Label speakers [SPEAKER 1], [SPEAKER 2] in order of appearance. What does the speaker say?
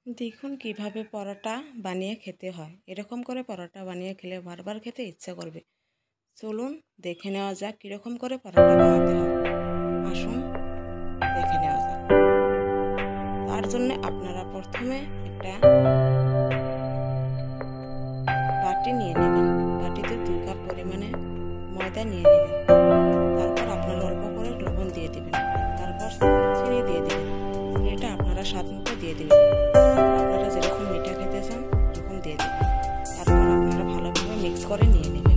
[SPEAKER 1] দেখুন কিভাবে পরোটা বানিয়ে খেতে হয়। এরকম করে পরোটা বানিয়ে খেলে বারবার খেতে ইচ্ছা করবে। চলুন দেখে নেওয়া যাক কীরকম করে পরোটা বানাতে হয়। আসুন দেখে নেওয়া যাক। তার জন্য আপনারা প্রথমে একটা বাটি নিয়ে নেবেন। বাটিতে 2 কাপ পরিমাণে ময়দা নিয়ে নেবেন। তারপর আপনারা অল্প করে লবণ দিয়ে দিবেন। তারপর চিনি দিয়ে দিবেন। এটা আপনারা স্বাদ মতো দিয়ে দিবেন। আপনারা যেরকম মিঠা খেতে চান এরকম দিয়ে দিবেন। তারপর আপনারা ভালোভাবে মিক্স করে নিয়ে নেবেন।